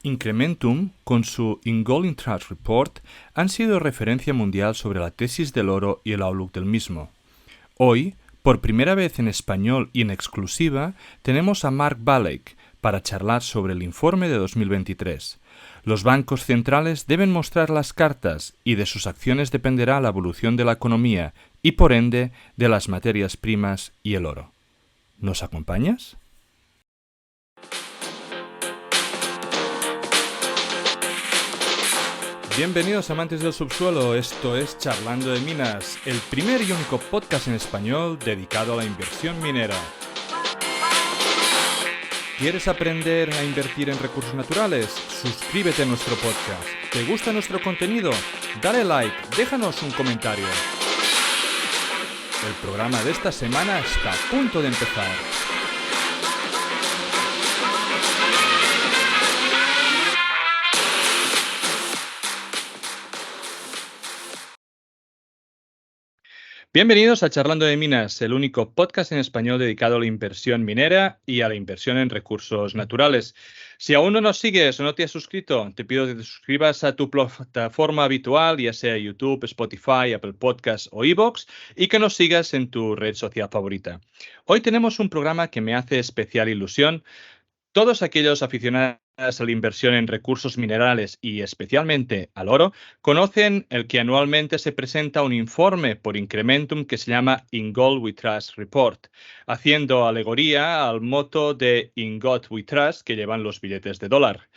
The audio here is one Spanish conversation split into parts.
Incrementum, con su In Gold in Trust Report, han sido referencia mundial sobre la tesis del oro y el outlook del mismo. Hoy, por primera vez en español y en exclusiva, tenemos a Mark Balek para charlar sobre el informe de 2023. Los bancos centrales deben mostrar las cartas y de sus acciones dependerá la evolución de la economía y, por ende, de las materias primas y el oro. ¿Nos acompañas? Bienvenidos amantes del subsuelo, esto es Charlando de Minas, el primer y único podcast en español dedicado a la inversión minera. ¿Quieres aprender a invertir en recursos naturales? Suscríbete a nuestro podcast. ¿Te gusta nuestro contenido? Dale like, déjanos un comentario. El programa de esta semana está a punto de empezar. Bienvenidos a Charlando de Minas, el único podcast en español dedicado a la inversión minera y a la inversión en recursos naturales. Si aún no nos sigues o no te has suscrito, te pido que te suscribas a tu plataforma habitual, ya sea YouTube, Spotify, Apple Podcasts o iVoox, y que nos sigas en tu red social favorita. Hoy tenemos un programa que me hace especial ilusión. Todos aquellos aficionados a la inversión en recursos minerales y especialmente al oro conocen el que anualmente se presenta un informe por Incrementum que se llama In Gold We Trust Report, haciendo alegoría al moto de In God We Trust que llevan los billetes de dólar.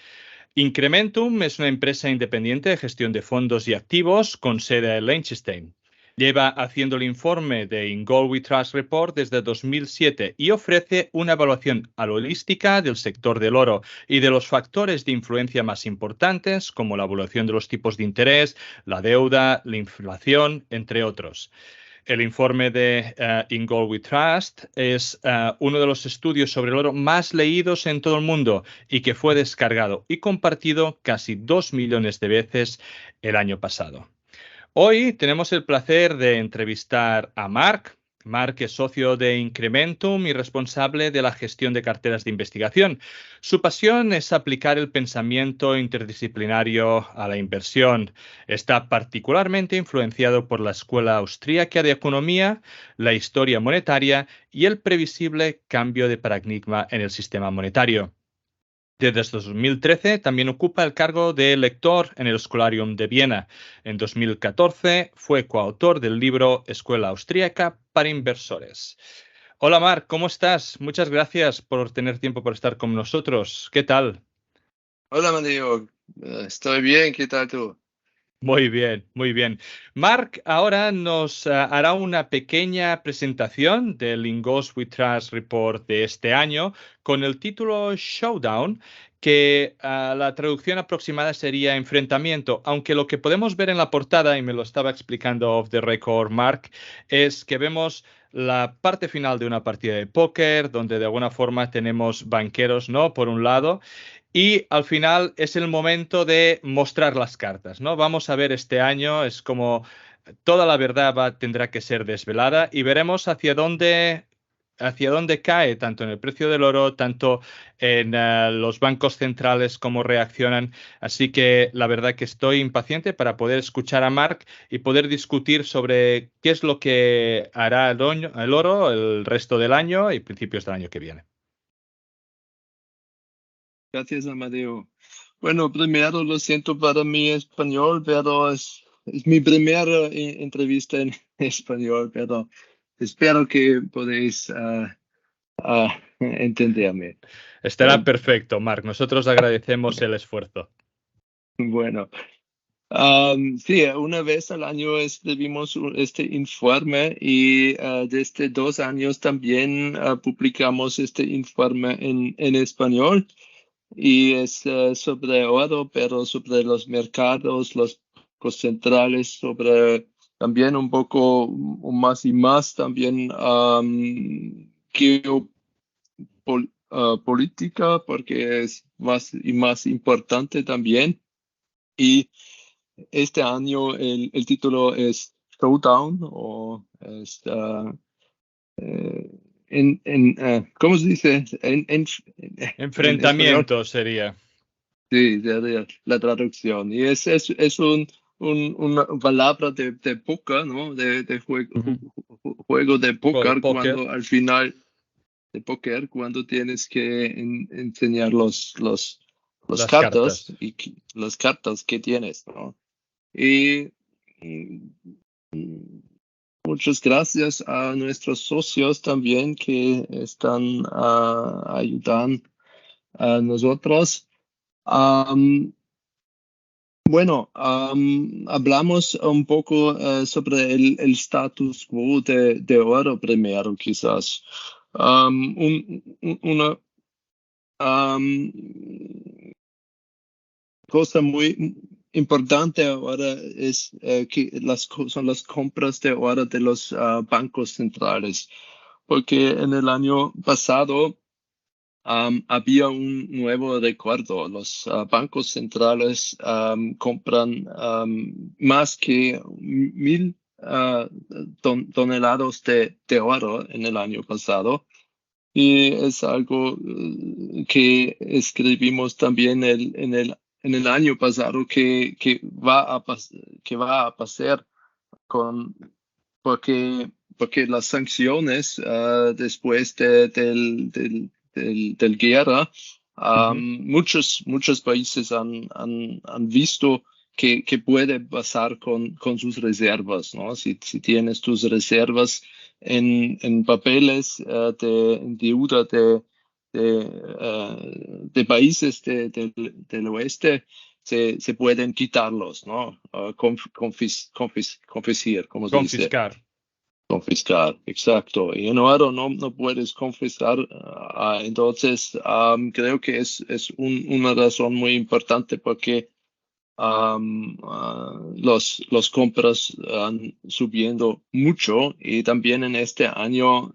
Incrementum es una empresa independiente de gestión de fondos y activos con sede en Liechtenstein. Lleva haciendo el informe de In Gold We Trust Report desde 2007 y ofrece una evaluación holística del sector del oro y de los factores de influencia más importantes, como la evaluación de los tipos de interés, la deuda, la inflación, entre otros. El informe de In Gold We Trust es uno de los estudios sobre el oro más leídos en todo el mundo y que fue descargado y compartido casi 2 millones de veces el año pasado. Hoy tenemos el placer de entrevistar a Mark. Mark es socio de Incrementum y responsable de la gestión de carteras de investigación. Su pasión es aplicar el pensamiento interdisciplinario a la inversión. Está particularmente influenciado por la Escuela Austríaca de Economía, la historia monetaria y el previsible cambio de paradigma en el sistema monetario. Desde 2013 también ocupa el cargo de lector en el Scholarium de Viena. En 2014 fue coautor del libro Escuela Austríaca para Inversores. Hola Marc, ¿cómo estás? Muchas gracias por tener tiempo para estar con nosotros. ¿Qué tal? Hola, Mateo. Estoy bien, ¿qué tal tú? Muy bien, muy bien. Mark ahora nos hará una pequeña presentación del In Gold We Trust Report de este año con el título Showdown, que la traducción aproximada sería enfrentamiento, aunque lo que podemos ver en la portada, y me lo estaba explicando off the record Mark, es que vemos la parte final de una partida de póker, donde de alguna forma tenemos banqueros, ¿no? Por un lado. Y al final es el momento de mostrar las cartas, ¿no? Vamos a ver este año, es como toda la verdad tendrá que ser desvelada y veremos hacia dónde cae, tanto en el precio del oro, tanto en los bancos centrales, cómo reaccionan. Así que la verdad que estoy impaciente para poder escuchar a Mark y poder discutir sobre qué es lo que hará el oro el resto del año y principios del año que viene. Gracias, Amadeo. Bueno, primero lo siento para mi español, pero es mi primera entrevista en español, pero espero que podéis entenderme. Estará perfecto, Mark. Nosotros agradecemos el esfuerzo. Bueno, sí, una vez al año escribimos este informe y desde 2 años también publicamos este informe en español. Y es sobre oro, pero sobre los mercados, los bancos centrales, sobre también un poco más y más también geopolítica, porque es más y más importante también. Y este año el título es Showdown o es, eh, ¿cómo se dice? En español. Enfrentamiento sería. Sí, sería la traducción. Y es una palabra de póker, ¿no? De Ujú. juego de Juego de póker póker, cuando al final de póker, cuando tienes que enseñar los las cartas cartas. y las cartas que tienes, ¿no? Y mm, mm, muchas gracias a nuestros socios también que están ayudando a nosotros. Am, bueno, hablamos un poco sobre el status quo de oro primero, quizás. Una am, cosa muy importante ahora es que son las compras de oro de los bancos centrales, porque en el año pasado había un nuevo recuerdo. Los bancos centrales compran más que 1.000 toneladas de oro en el año pasado. Y es algo que escribimos también en el año pasado que va a pasar con, porque las sanciones después del guerra, Ujú. muchos países han visto que puede pasar con sus reservas, ¿no? Si tienes tus reservas en papeles en deuda de países del oeste, se pueden quitarlos, ¿no? Confiscar, como se dice. Confiscar. Confiscar, exacto. Y en oro no puedes confiscar. Entonces, creo que es una razón muy importante porque los compras han subiendo mucho y también en este año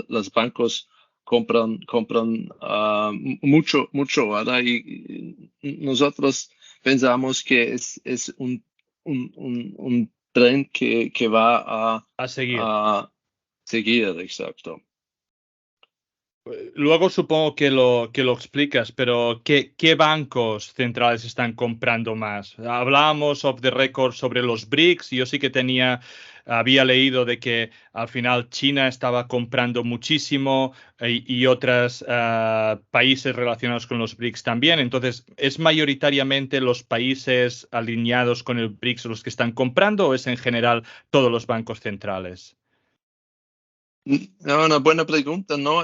los bancos compran mucho ahora y nosotros pensamos que es un tren que va A seguir. a seguir, exacto. Luego supongo que lo explicas, pero ¿qué bancos centrales están comprando más? Hablábamos off the record sobre los BRICS. Yo sí que había leído de que al final China estaba comprando muchísimo y otros países relacionados con los BRICS también. Entonces, ¿es mayoritariamente los países alineados con el BRICS los que están comprando o es en general todos los bancos centrales? No, una buena pregunta, ¿no?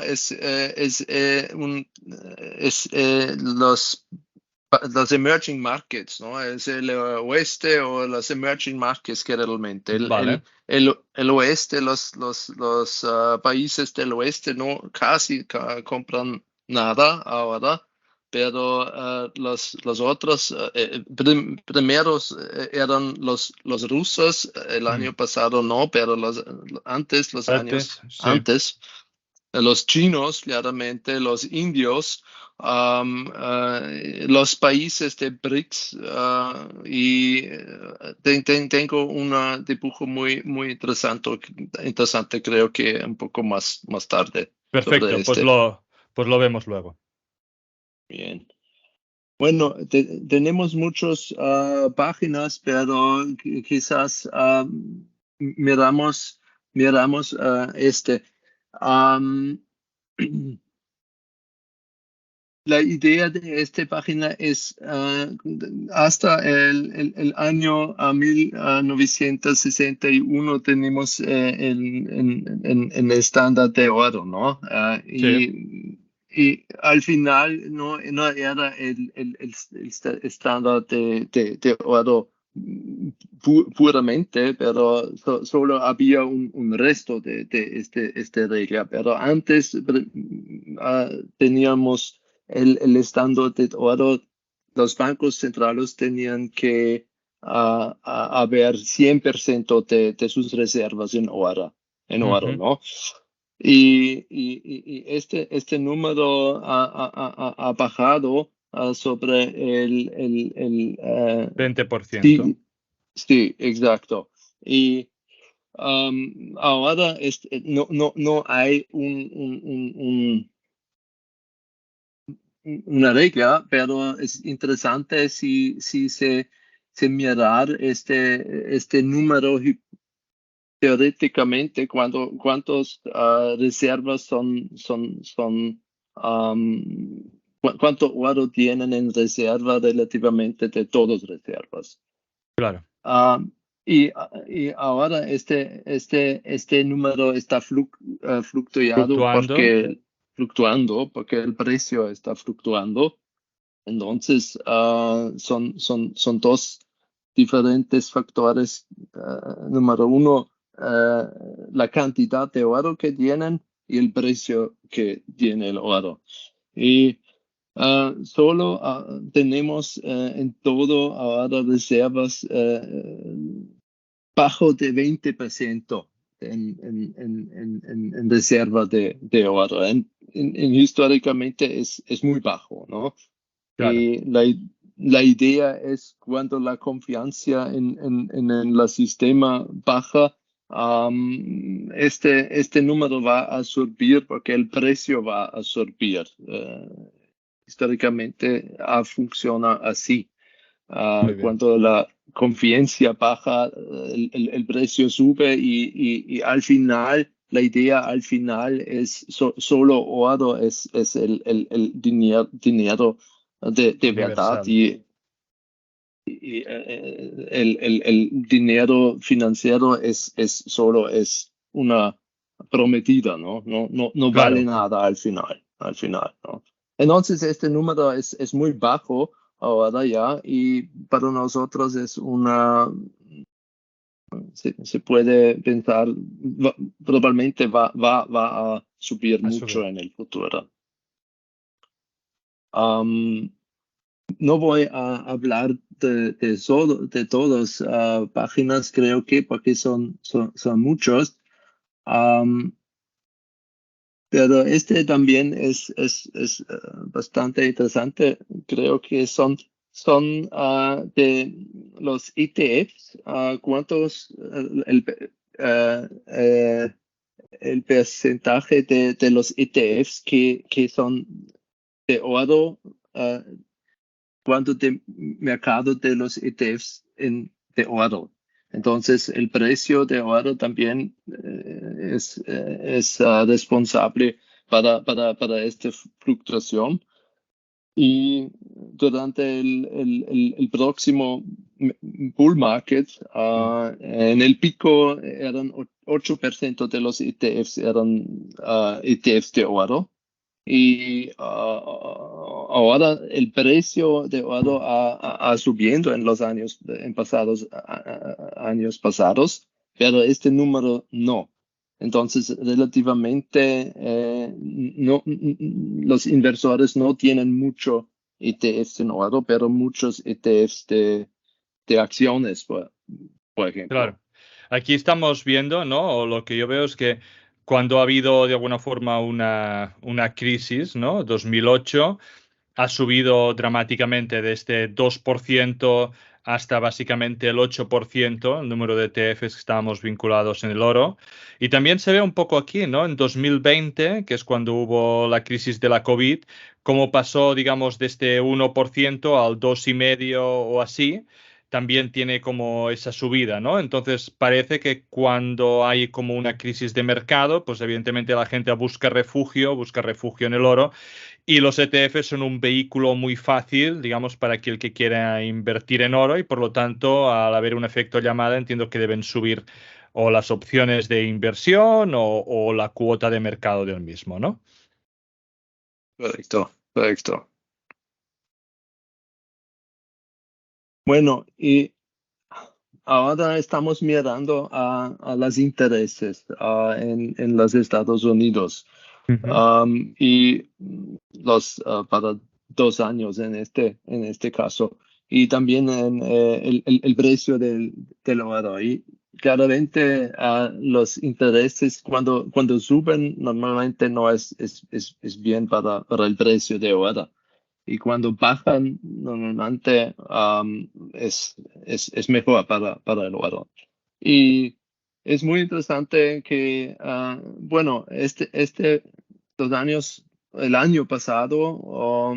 Los emerging markets, ¿no? Es el oeste o los emerging markets generalmente. Vale. El oeste, los países del oeste no casi compran nada ahora, pero los otros primeros eran los rusos, el Mm. año pasado no, pero los Antes, años sí. antes, los chinos, claramente, los indios, los países de BRICS, y tengo un dibujo muy interesante, creo que un poco más tarde sobre Perfecto, este. pues lo vemos luego. Bien. Bueno, tenemos muchas páginas, pero quizás miramos, miramos este. Am, La idea de esta página es hasta el año 1961 tenemos el estándar de oro, ¿no? Sí. Y al final no era estándar de oro puramente, pero solo había un resto de este regla. Pero antes teníamos el estándar de oro. Los bancos centrales tenían que haber 100% de sus reservas en oro, Ujú. ¿no? Y este número ha bajado sobre 20%. sí, sí, exacto. Y ahora no hay una regla, pero es interesante si se mirar este número teóricamente, cuántos reservas cuánto oro tienen en reserva relativamente de todas Claro. reservas. Y ahora este número está Fluctuando. fluctuando porque el precio está fluctuando. Entonces, son dos diferentes factores. Número uno, la cantidad de oro que tienen y el precio que tiene el oro. Y solo tenemos en todo ahora reservas bajo de 20% en reserva de oro. Históricamente es muy bajo, ¿no? Claro. Y la idea es cuando la confianza en el sistema baja, este número va a subir porque el precio va a subir. Históricamente funciona así. Muy bien. Cuando la confianza baja, el precio sube y al final, la idea al final es solo oro, es el dinero de verdad Universal. el dinero financiero es una prometida, ¿no? No vale Claro. nada al final, ¿no? Entonces este número es muy bajo ahora ya y para nosotros se puede pensar, probablemente va a subir A mucho subir. en el futuro. Am, No voy a hablar de todas páginas, creo que porque son muchos. Am, pero este también es bastante interesante. Creo que son de los ETFs. ¿Cuántos el porcentaje de los ETFs que son de oro? Cuánto de mercado de los ETFs de oro. Entonces, el precio de oro también es responsable para esta fluctuación. Y durante el próximo bull market, Mm. en el pico eran 8% de los ETFs eran ETFs de oro. Y ahora el precio de oro ha subiendo en los años años pasados, pero este número no. Entonces, relativamente, los inversores no tienen mucho ETFs en oro, pero muchos ETFs de acciones, por ejemplo. Claro. Aquí estamos viendo, ¿no? O lo que yo veo es que cuando ha habido de alguna forma una crisis, ¿no? 2008 ha subido dramáticamente desde 2% hasta básicamente el 8% el número de ETFs que estábamos vinculados en el oro. Y también se ve un poco aquí, ¿no? En 2020, que es cuando hubo la crisis de la COVID, cómo pasó, digamos, de este 1% al 2,5% o así, también tiene como esa subida, ¿no? Entonces parece que cuando hay como una crisis de mercado, pues evidentemente la gente busca refugio en el oro y los ETF son un vehículo muy fácil, digamos, para aquel que quiera invertir en oro y por lo tanto, al haber un efecto llamada, entiendo que deben subir o las opciones de inversión o la cuota de mercado del mismo, ¿no? Correcto, correcto. Bueno, y ahora estamos mirando a los intereses en los Estados Unidos. Ujú. Y para 2 años en este caso. Y también en el precio del oro. Y claramente los intereses cuando suben normalmente no es bien para el precio de oro. Y cuando bajan normalmente es mejor para el oro. Y es muy interesante que, bueno, 2 años el año pasado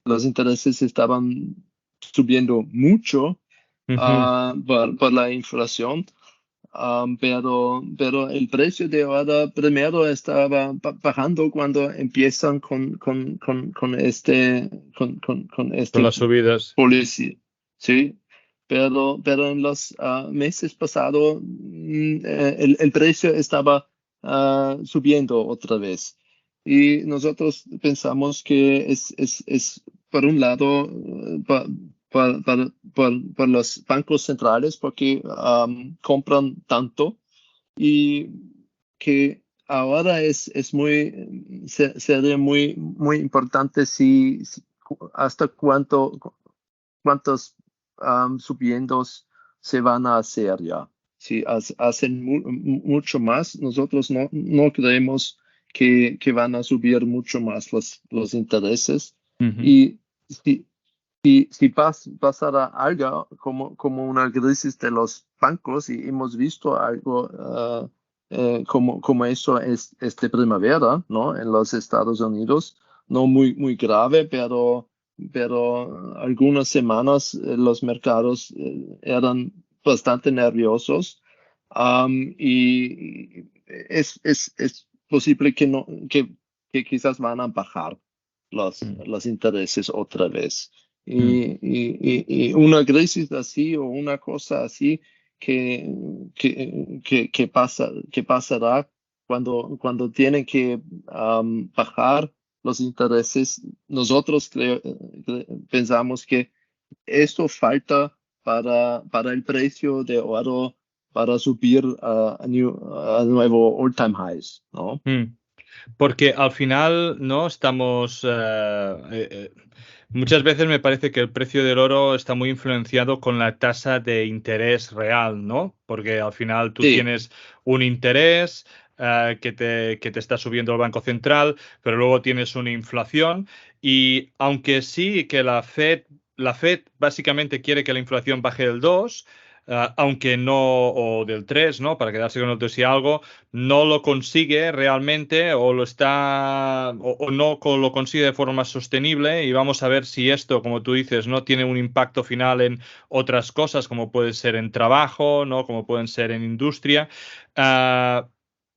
los intereses estaban subiendo mucho Ujú. por la inflación. Pero el precio de ahora primero estaba bajando cuando empiezan con Con este las subidas. policy, ¿sí? Pero en los meses pasados el precio estaba subiendo otra vez. Y nosotros pensamos que es por un lado, por los bancos centrales, porque compran tanto y que ahora sería muy importante hasta cuántos subiendos se van a hacer ya. Si hacen mucho más, nosotros no creemos que van a subir mucho más los intereses. Ujú. Y si pasara algo como una crisis de los bancos, y hemos visto algo como eso es de primavera, ¿no? En los Estados Unidos, no muy grave, pero algunas semanas los mercados eran bastante nerviosos. Y es posible que quizás van a bajar Mm. los intereses otra vez. Mm. Y una crisis así o una cosa así que pasará cuando tienen que bajar los intereses. Nosotros pensamos que esto falta para el precio de oro para subir a nuevo all-time highs, ¿no? Mm. Porque al final no estamos... muchas veces me parece que el precio del oro está muy influenciado con la tasa de interés real, ¿no? Porque al final tú Sí, tienes un interés que te está subiendo el Banco Central, pero luego tienes una inflación y aunque sí que la Fed básicamente quiere que la inflación baje del 2, aunque no, o del 3, ¿no? Para quedarse con el 2 y algo, no lo consigue realmente o lo está o no lo consigue de forma sostenible y vamos a ver si esto, como tú dices, no tiene un impacto final en otras cosas como puede ser en trabajo, ¿no? Como pueden ser en industria. Ah,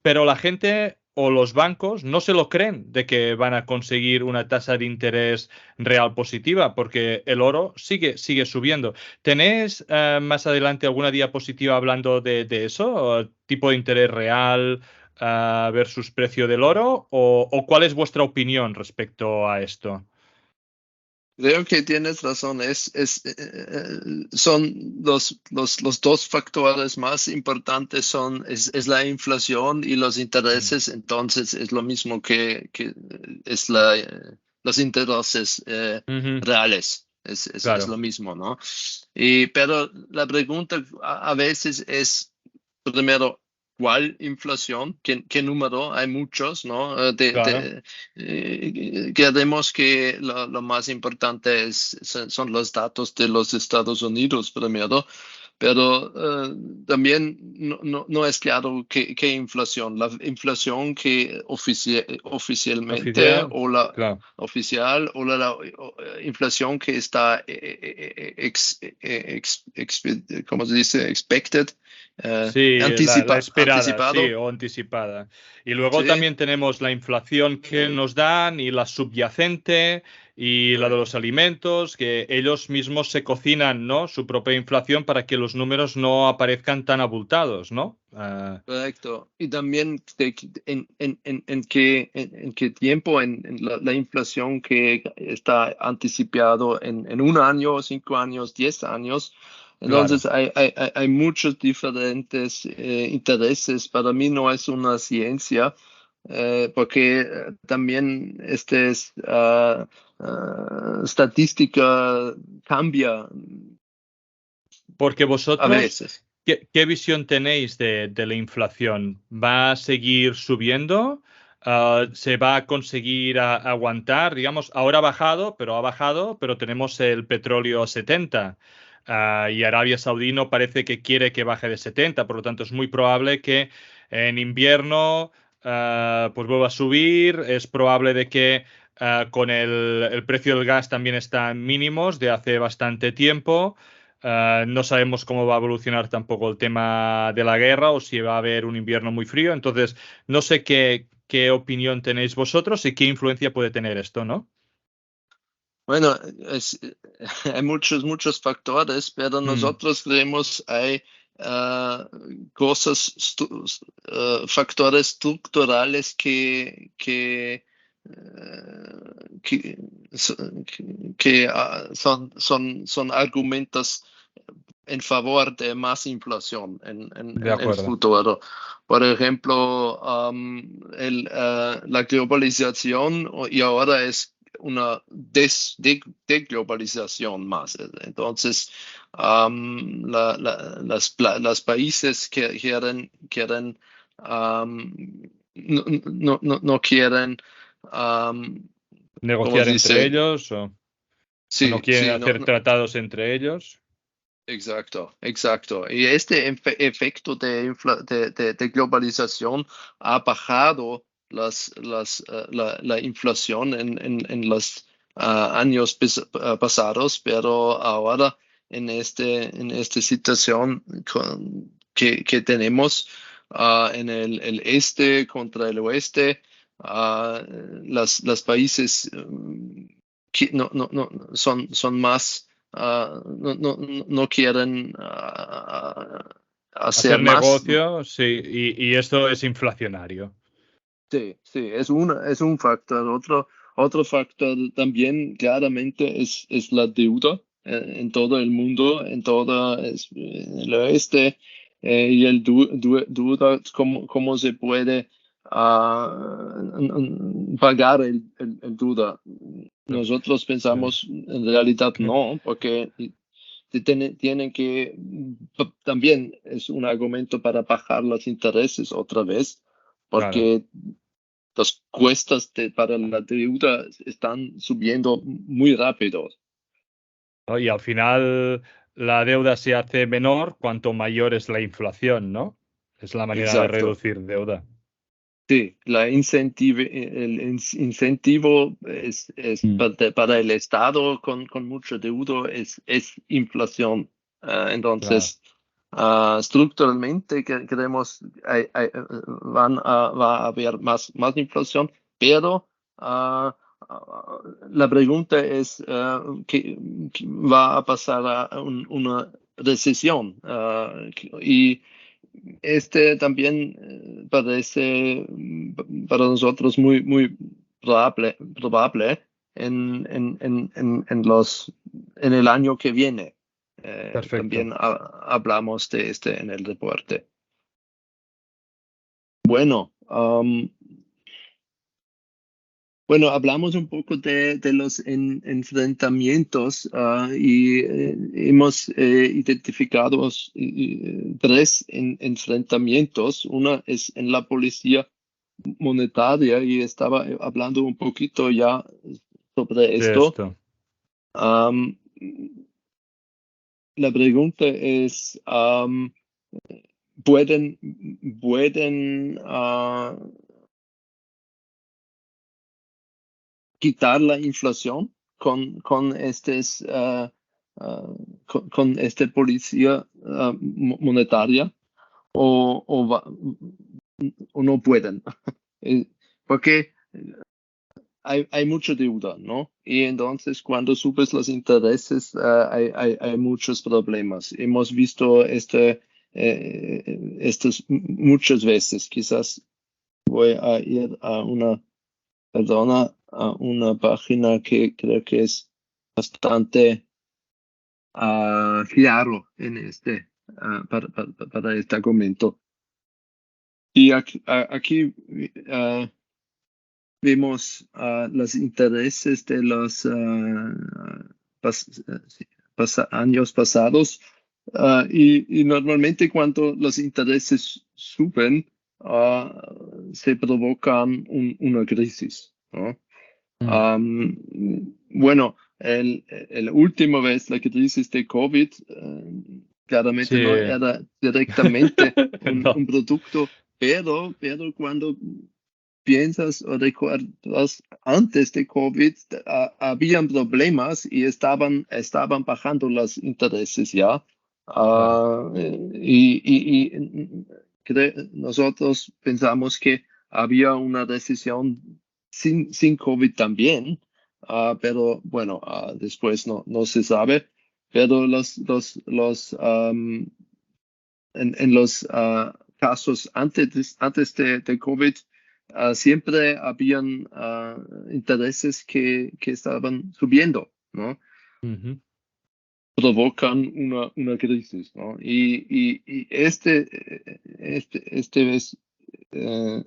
pero la gente o los bancos no se lo creen de que van a conseguir una tasa de interés real positiva porque el oro sigue subiendo. ¿Tenéis más adelante alguna diapositiva hablando de eso? ¿Tipo de interés real versus precio del oro? O cuál es vuestra opinión respecto a esto? creo que tienes razón. Son los dos factores más importantes es la inflación y los Mm. intereses. Entonces es lo mismo que es los intereses Ujú. reales. Es Claro, lo mismo, ¿no? Pero la pregunta a veces es, primero, ¿cuál inflación? ¿Qué número? Hay muchos, ¿no? claro. Creemos que lo más importante son los datos de los Estados Unidos primero, pero también no es claro qué inflación. La inflación que oficialmente Oficial, o la claro. oficial o inflación que está, ¿cómo se dice? Expected, Sí, la esperada, sí, anticipado. o anticipada. Y luego Sí, también tenemos la inflación que nos dan y la subyacente y la de los correcto. alimentos, que ellos mismos se cocinan, ¿no? Su propia inflación para que los números no aparezcan tan abultados, ¿no? Correcto. Y también en qué tiempo, en la inflación que está anticipado en un año, 5 años, 10 años. Claro. Entonces hay muchos diferentes intereses. Para mí no es una ciencia, porque también estadística cambia Porque a vosotros, veces. ¿qué visión tenéis de la inflación? ¿Va a seguir subiendo? ¿Se va a conseguir aguantar? Digamos, ahora ha bajado, pero tenemos el petróleo a 70. Y Arabia Saudí no parece que quiere que baje de 70, por lo tanto es muy probable que en invierno pues vuelva a subir. Es probable de que con el precio del gas también está en mínimos de hace bastante tiempo. No sabemos cómo va a evolucionar tampoco el tema de la guerra o si va a haber un invierno muy frío. Entonces, no sé qué opinión tenéis vosotros y qué influencia puede tener esto, ¿no? Bueno, hay muchos factores, pero nosotros creemos hay factores estructurales que, son argumentos en favor de más inflación De en el acuerdo. futuro. Por ejemplo, la globalización y ahora es una deglobalización más. Entonces, las países que quieren no quieren, ¿cómo Negociar se entre dice? ellos o no Sí, quieren sí, hacer tratados entre ellos. exacto, exacto. Y este efecto de globalización ha bajado la inflación en los años pasados, pero ahora en esta situación que tenemos en el este contra el oeste, las países que son más no quieren hacer Hacer más. negocio, sí, y esto es inflacionario. Sí, sí, es un factor. Otro factor también claramente es la deuda en todo el mundo, en el oeste, y el duda, cómo se puede pagar el duda. Nosotros pensamos en realidad no, porque tienen que, también es un argumento para bajar los intereses otra vez, Claro. porque las cuestas para la deuda están subiendo muy rápido. ¿No? Y al final la deuda se hace menor cuanto mayor es la inflación, ¿no? Es la manera de Exacto. reducir deuda. Sí, el incentivo para el Estado con mucho deuda es inflación. Claro. Entonces, estructuralmente creemos va a haber más inflación, pero la pregunta es ¿qué va a pasar a una recesión? Y este también parece para nosotros muy probable en el año que viene. Perfecto. También hablamos de este en el reporte. Bueno, bueno, hablamos un poco de los enfrentamientos y hemos identificado tres enfrentamientos. Una es en la policía monetaria y estaba hablando un poquito ya sobre De esto. esto. Am, la pregunta es, ¿pueden quitar la inflación con con este policía monetaria o no pueden? Porque hay mucha deuda, ¿no? Y entonces cuando subes los intereses hay muchos problemas. Hemos visto estos muchas veces. Quizás voy a ir a una página que creo que es bastante claro en para este argumento. Y aquí vemos los intereses de los sí, años pasados y normalmente cuando los intereses suben se provocan una crisis, ¿no? Mm. Bueno, el última vez la crisis de COVID claramente no Sí. era directamente No. un producto, pero cuando piensas o recuerdas, antes de COVID habían problemas y estaban bajando los intereses ya. Claro. Nosotros pensamos que había una recesión sin COVID también, pero bueno, después no se sabe. Pero en los casos antes de COVID, siempre habían intereses que estaban subiendo, ¿no? Ujú. Provocan una crisis, ¿no? Y este vez eh,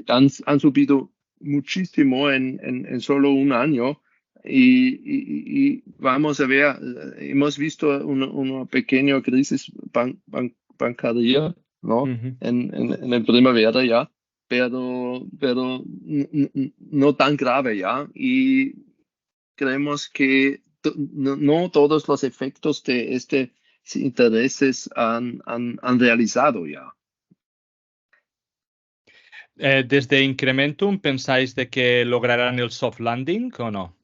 han subido muchísimo en solo un año y vamos a ver, hemos visto una pequeña crisis bancaria, ¿no? Ujú. En el primavera ya, pero no tan grave ya y creemos que no todos los efectos de este intereses han realizado ya. ¿Desde Incrementum pensáis de que lograrán el soft landing o no?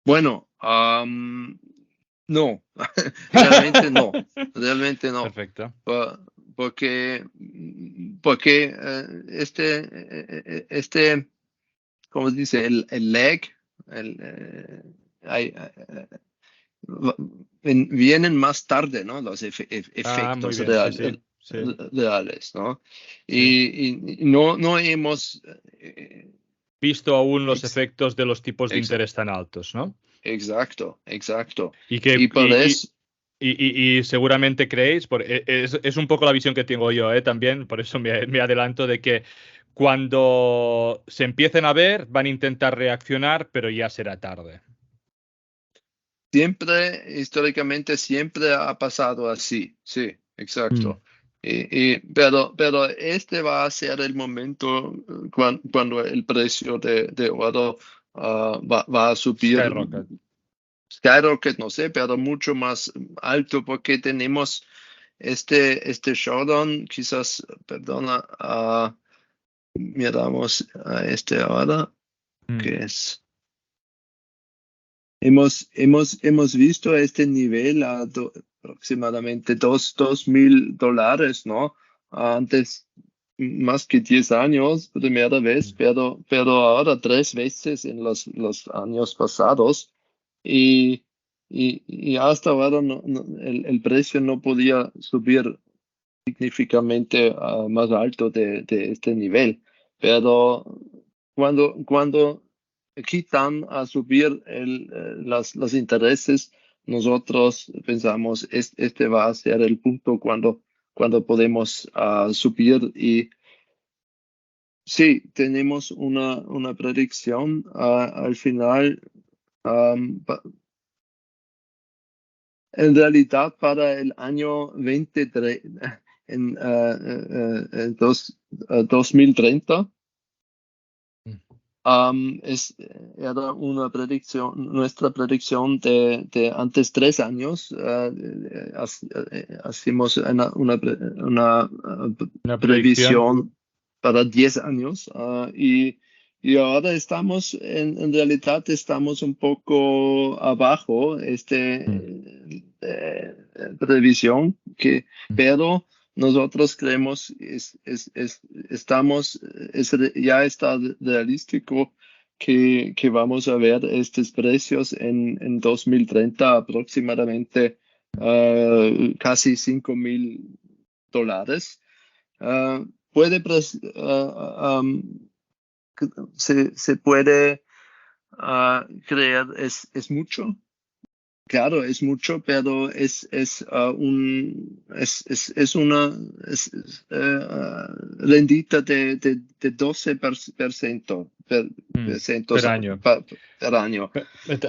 Bueno, no, realmente no, Perfecto. porque ¿cómo se dice? El lag, el, vienen más tarde, ¿no? Los Muy efectos bien, sí, sí, sí, reales, ¿no? sí. Y no hemos Visto aún los ex- efectos de los tipos de ex- interés tan altos, ¿no? exacto. Y que Y por eso, y seguramente creéis, es un poco la visión que tengo yo, también, por eso me adelanto de que cuando se empiecen a ver, van a intentar reaccionar, pero ya será tarde. históricamente, siempre ha pasado así, sí, Mm. exacto. Pero este va a ser el momento cuando el precio de oro va a subir, Skyrocket. skyrocket, no sé, pero mucho más alto porque tenemos este showdown, quizás, perdona, miramos a este ahora, Mm. que es. Hemos visto este nivel a aproximadamente $2,000, ¿no? Antes, más que 10 años, primera vez, pero ahora 3 veces en los años pasados. Y, y hasta ahora el precio no podía subir significativamente más alto de este nivel. Pero cuando quitan a subir los intereses, nosotros pensamos este va a ser el punto cuando podemos subir. Y sí, tenemos una predicción al final. En realidad, para el año 23, en 2030, era una predicción, nuestra predicción de antes 3 años. Hacemos una Una predicción. previsión para 10 años. Y ahora en realidad estamos un poco abajo Mm. previsión, Mm. pero nosotros creemos ya está realístico que vamos a ver estos precios en 2030 aproximadamente casi $5,000. Ah, puede se puede creer es mucho. Claro, es mucho, pero es una rendita de 12% Mm. Per año. per año.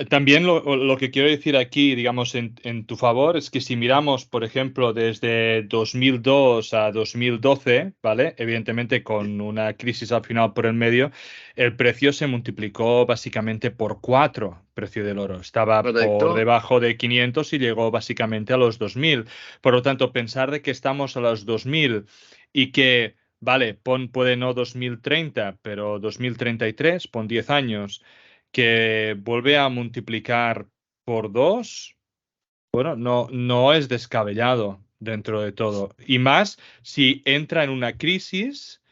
También lo que quiero decir aquí, digamos, en tu favor, es que si miramos, por ejemplo, desde 2002 a 2012, ¿vale? Evidentemente con una crisis al final por el medio, el precio se multiplicó básicamente por 4, precio del oro. Estaba por ¿Correcto? debajo de 500 y llegó básicamente a los 2000. Por lo tanto, pensar de que estamos a los 2000 y que vale, puede no 2030, pero 2033, pon 10 años, que vuelve a multiplicar por 2. Bueno, no es descabellado dentro de todo. Y más si entra en una crisis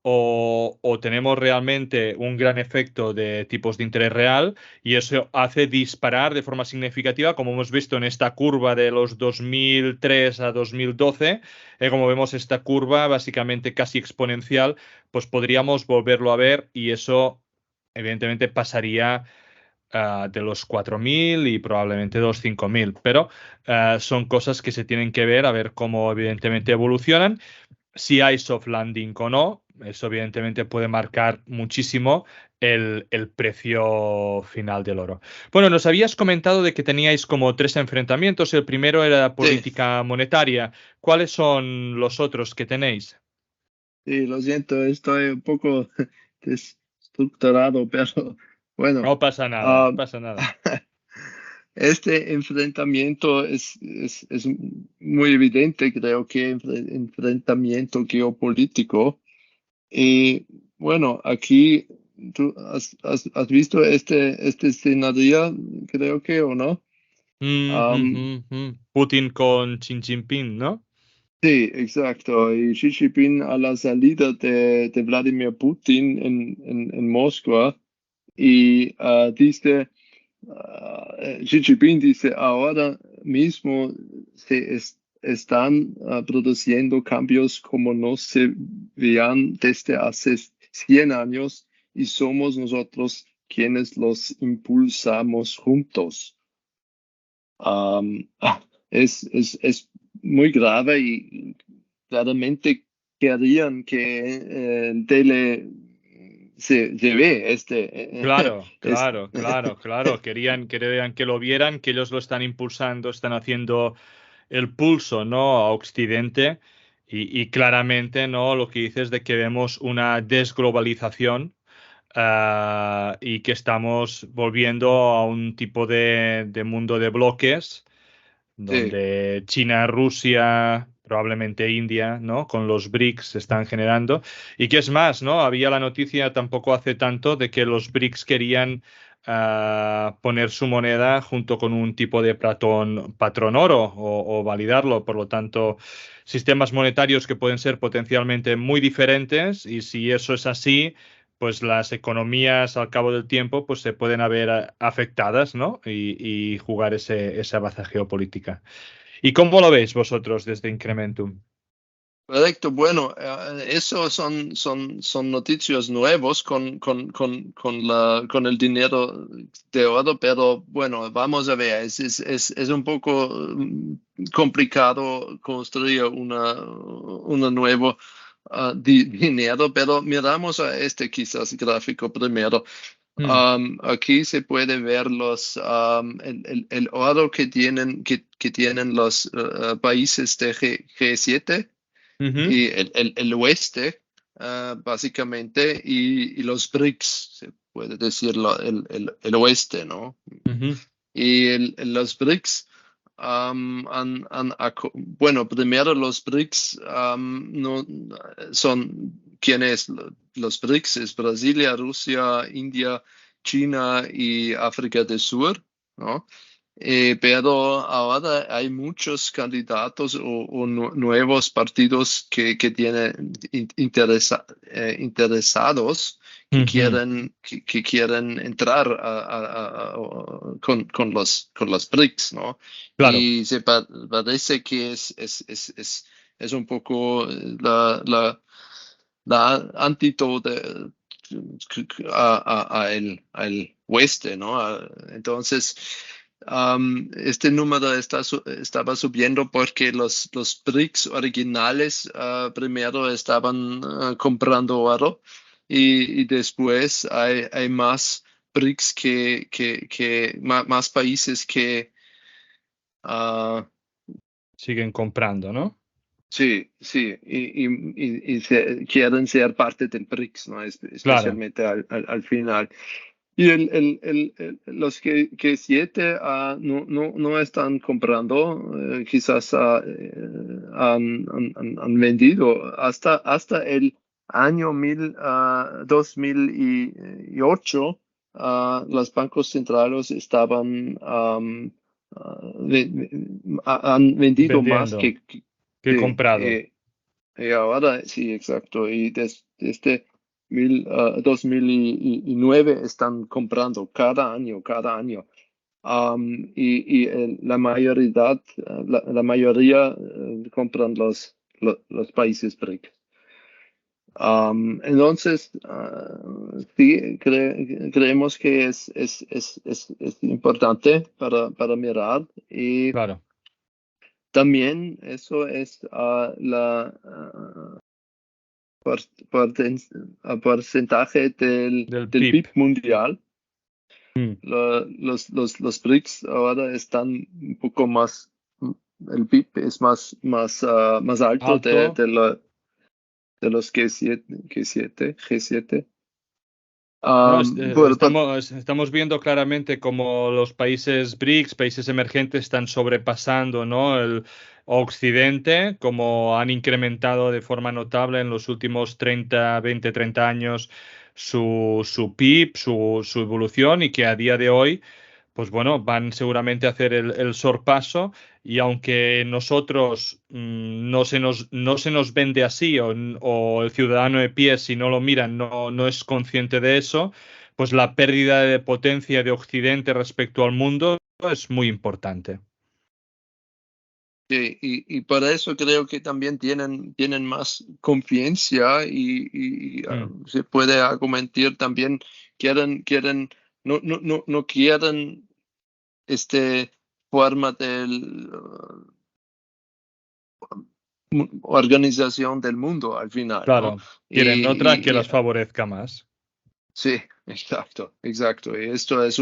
o tenemos realmente un gran efecto de tipos de interés real y eso hace disparar de forma significativa, como hemos visto en esta curva de los 2003 a 2012, como vemos esta curva básicamente casi exponencial, pues podríamos volverlo a ver y eso evidentemente pasaría de los 4.000 y probablemente de los 5.000, pero son cosas que se tienen que ver, a ver cómo evidentemente evolucionan. Si hay soft landing o no, eso evidentemente puede marcar muchísimo el precio final del oro. Bueno, nos habías comentado de que teníais como 3 enfrentamientos. El primero era Sí, política monetaria. ¿Cuáles son los otros que tenéis? sí, lo siento, estoy un poco desestructurado, pero bueno. No pasa nada, no ah, pasa nada. Este enfrentamiento es muy evidente, creo que enfrentamiento geopolítico. Y bueno, aquí tú has visto este escenario, creo que, ¿o no? Putin con Xi Jinping, ¿no? Sí, exacto. Y Xi Jinping a la salida de Vladimir Putin en Moscú y Xi Jinping dice, ahora mismo están produciendo cambios como no se veían desde hace 100 años y somos nosotros quienes los impulsamos juntos. Am, es muy grave y claramente querían que tele se ve Claro, es- claro, claro, claro. Querían que lo vieran, que ellos lo están impulsando, están haciendo el pulso, ¿no? A Occidente. Y claramente, ¿no? Lo que dices de que vemos una desglobalización y que estamos volviendo a un tipo de mundo de bloques sí, donde China, Rusia, probablemente India, ¿no? Con los BRICS se están generando. Y qué es más, ¿no? Había la noticia tampoco hace tanto de que los BRICS querían poner su moneda junto con un tipo de patrón oro o validarlo. Por lo tanto, sistemas monetarios que pueden ser potencialmente muy diferentes y si eso es así, pues las economías al cabo del tiempo pues se pueden haber afectadas, ¿no? Y jugar esa baza geopolítica. ¿Y cómo lo veis vosotros desde Incrementum? correcto. Bueno, eso son noticias nuevos con el dinero de oro, pero bueno, vamos a ver, es un poco complicado construir una nuevo dinero, pero miramos a este quizás gráfico primero. Mm, Aquí se puede ver el oro que tienen los países de G7 ujú, y el oeste, básicamente, y los BRICS, se puede decir el oeste, ¿no? ujú. Y los BRICS, bueno, primero los BRICS no, son, ¿quiénes? Los BRICS es Brasilia, Rusia, India, China y África del Sur, ¿no? Pero ahora hay muchos candidatos o nuevos partidos que tienen interesados Ujú, que quieren entrar con los BRICS, ¿no? claro, Y parece que es un poco la antídoto al oeste, ¿no? Entonces, este número estaba subiendo porque los BRICS originales primero estaban comprando oro y después hay más BRICS más países que ah, siguen comprando, ¿no? sí, sí, quieren ser parte del BRICS, ¿no? Claro. Especialmente al final. Y los que siete no están comprando, quizás han vendido hasta el año 2008, los bancos centrales estaban han vendido más Vendiendo, que he sí, comprado. y ahora sí, exacto. Y desde 2009 están comprando cada año, cada año. La la mayoría compran los países BRICS. Entonces, sí, creemos que es importante para mirar y Claro, también eso es por- porten- porcentaje del del PIB. PIB mundial. Mm. Los BRICS ahora están un poco más, el PIB es más alto Alto. de los G7. No, Bueno, estamos viendo claramente cómo los países BRICS, países emergentes, están sobrepasando, ¿no? El Occidente, como han incrementado de forma notable en los últimos 30 años su PIB, su evolución y que a día de hoy pues bueno, van seguramente a hacer el sorpaso y aunque nosotros no se nos vende así o el ciudadano de pie si no lo mira no es consciente de eso, pues la pérdida de potencia de Occidente respecto al mundo es muy importante. sí, y por eso creo que también tienen más confianza y Mm, se puede argumentar también quieren, no quieren este forma del organización del mundo al final, ¿no? claro, quieren otra que Y, las favorezca más. sí, exacto. Y esto es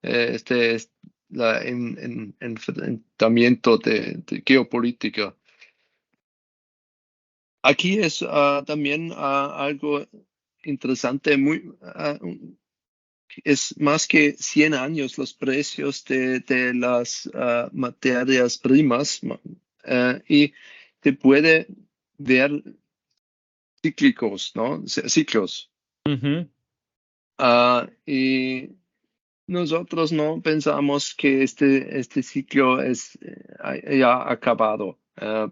es la enfrentamiento de geopolítica. Aquí es también algo interesante, es más que 100 años los precios de las materias primas y se puede ver cíclicos, ¿no? Ciclos. Ujú, Y nosotros no pensamos que este ciclo es ya acabado,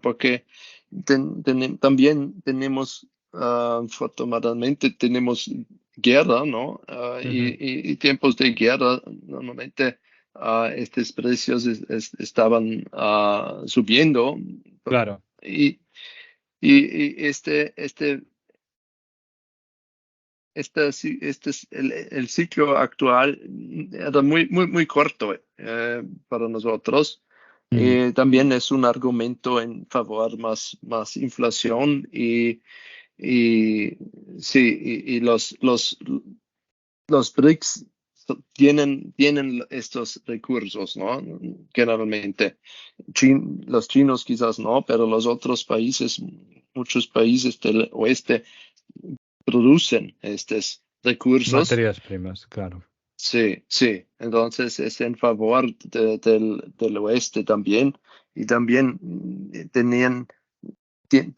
porque también tenemos, afortunadamente, tenemos guerra, ¿no? ujú, Y tiempos de guerra, normalmente estos precios estaban subiendo claro, y, y este es el ciclo actual era muy corto para nosotros. mm, También es un argumento en favor más inflación y sí, y los BRICS tienen estos recursos, ¿no? Generalmente. Los chinos quizás no, pero los otros países, muchos países del oeste producen estos recursos. materias primas, claro. Sí. Entonces es en favor del oeste también. Y también tien-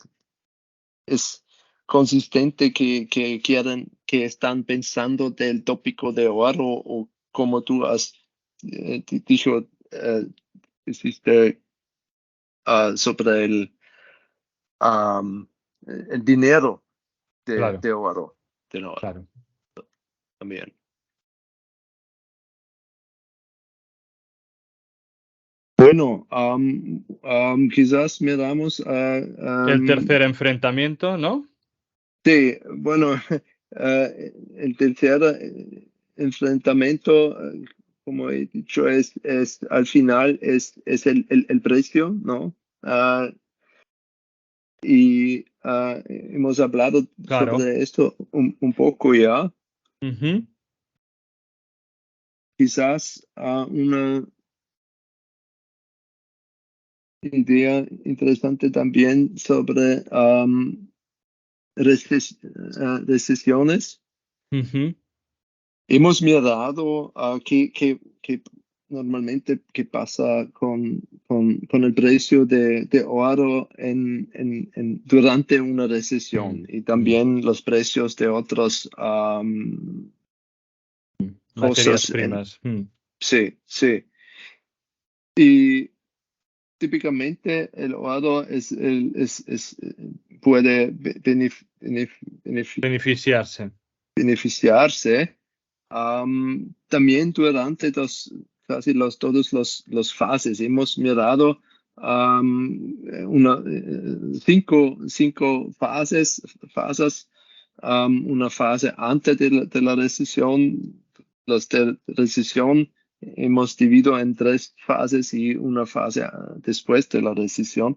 es consistente que están pensando del tópico de oro o como tú has dicho, hiciste sobre el dinero Claro, de oro, claro. también. Bueno, quizás miramos El tercer enfrentamiento, ¿no? sí, bueno, el tercer enfrentamiento, como he dicho, es al final es el precio, ¿no? Hemos hablado Claro. sobre esto un poco ya. Ujú. Quizás una idea interesante también sobre recesiones. Ujú, Hemos mirado qué normalmente qué pasa con el precio de oro durante una recesión y también los precios de otros Materias cosas. primas. Sí, sí. Y típicamente el oro puede Beneficiarse. beneficiarse también durante casi todos los fases. Hemos mirado cinco fases, una fase antes de la recesión, las de recesión hemos dividido en tres fases y una fase después de la recesión.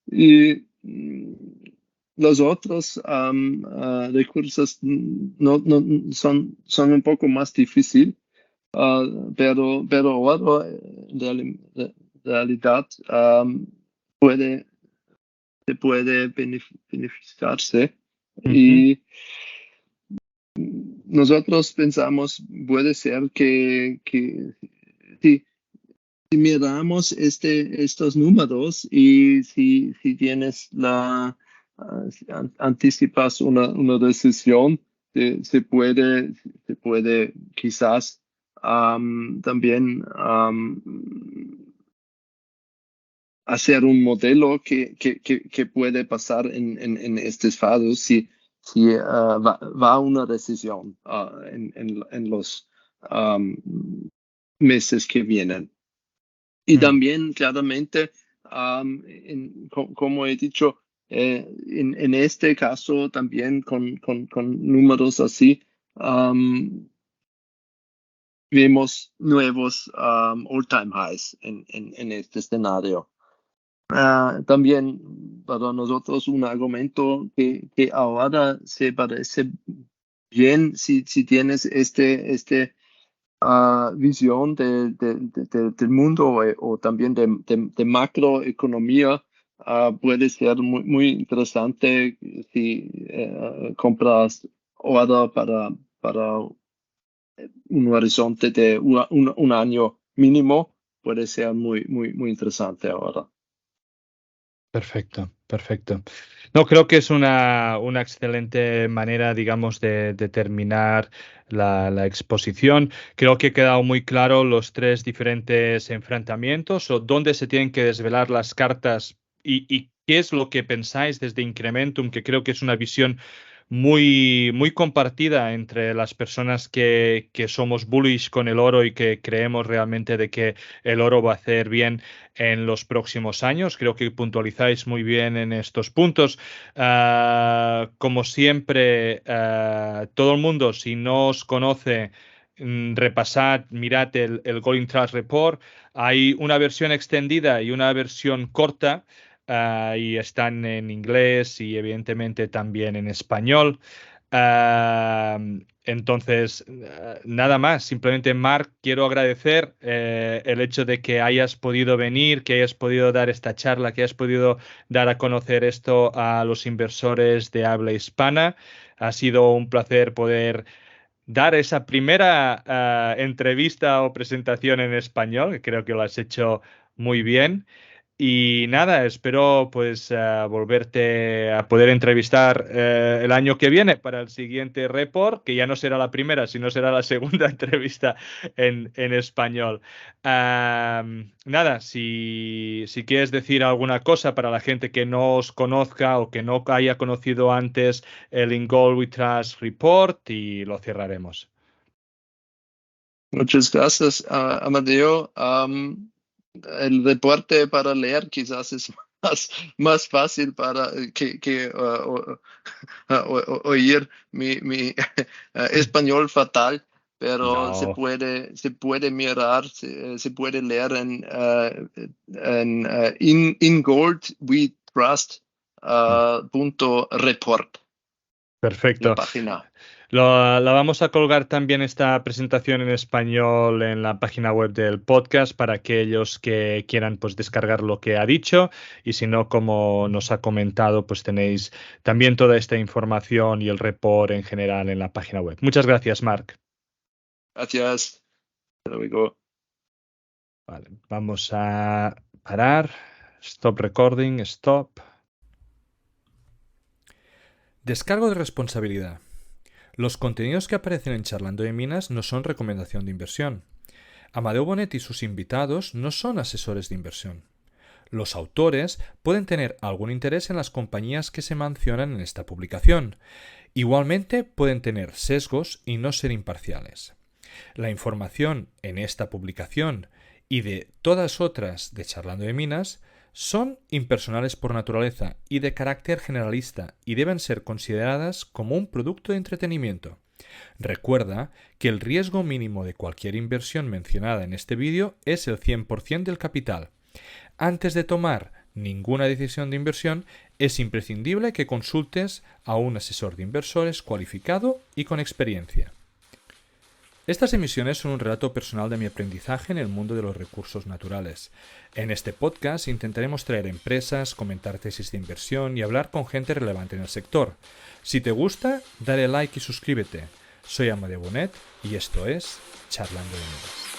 Y los otros recursos son un poco más difíciles, pero oro en realidad se puede beneficiarse. Y nosotros pensamos, puede ser que si miramos estos números y si tienes si anticipas una recesión, se puede quizás también hacer un modelo que puede pasar en estos fases si va una recesión en los meses que vienen. Y también, claramente, como he dicho, en este caso también con números así, vemos nuevos all-time highs en este escenario. También para nosotros un argumento que ahora se parece bien si tienes este visión del mundo o también de macroeconomía, puede ser muy interesante si compras oro para un horizonte de un año mínimo, puede ser muy interesante ahora. Perfecto, perfecto. No, creo que es una excelente manera, digamos, de terminar la exposición. Creo que ha quedado muy claro los tres diferentes enfrentamientos o dónde se tienen que desvelar las cartas y qué es lo que pensáis desde Incrementum, que creo que es una visión muy compartida entre las personas que somos bullish con el oro y que creemos realmente de que el oro va a hacer bien en los próximos años. Creo que puntualizáis muy bien en estos puntos. Como siempre, todo el mundo, si no os conoce, repasad, mirad el Gold Trust Report. Hay una versión extendida y una versión corta. Y están en inglés y evidentemente también en español. Entonces, nada más. Simplemente, Marc, quiero agradecer el hecho de que hayas podido venir, que hayas podido dar esta charla, que hayas podido dar a conocer esto a los inversores de habla hispana. Ha sido un placer poder dar esa primera entrevista o presentación en español, que creo que lo has hecho muy bien. Y nada, espero pues volverte a poder entrevistar el año que viene para el siguiente report, que ya no será la primera, sino será la segunda entrevista en español. Nada, si quieres decir alguna cosa para la gente que no os conozca o que no haya conocido antes el In Gold We Trust Report, y lo cerraremos. Muchas gracias, Amadeo. El reporte para leer quizás es más fácil para que oír mi español fatal, pero se No. puede mirar, se puede leer en ingoldwetrust.report, la Perfecto. página. La vamos a colgar también esta presentación en español en la página web del podcast para aquellos que quieran pues descargar lo que ha dicho, y si no, como nos ha comentado, pues tenéis también toda esta información y el report en general en la página web. Muchas gracias, Marc. Gracias. Hasta luego. Vale, vamos a Parar. Stop recording. Stop. Descargo de responsabilidad. Los contenidos que aparecen en Charlando de Minas no son recomendación de inversión. Amadeu Bonet y sus invitados no son asesores de inversión. Los autores pueden tener algún interés en las compañías que se mencionan en esta publicación. Igualmente pueden tener sesgos y no ser imparciales. La información en esta publicación y de todas otras de Charlando de Minas son impersonales por naturaleza y de carácter generalista y deben ser consideradas como un producto de entretenimiento. Recuerda que el riesgo mínimo de cualquier inversión mencionada en este vídeo es el 100% del capital. Antes de tomar ninguna decisión de inversión, es imprescindible que consultes a un asesor de inversores cualificado y con experiencia. Estas emisiones son un relato personal de mi aprendizaje en el mundo de los recursos naturales. En este podcast intentaremos traer empresas, comentar tesis de inversión y hablar con gente relevante en el sector. Si te gusta, dale like y suscríbete. Soy Amadeu Bonet y esto es Charlando de Minas.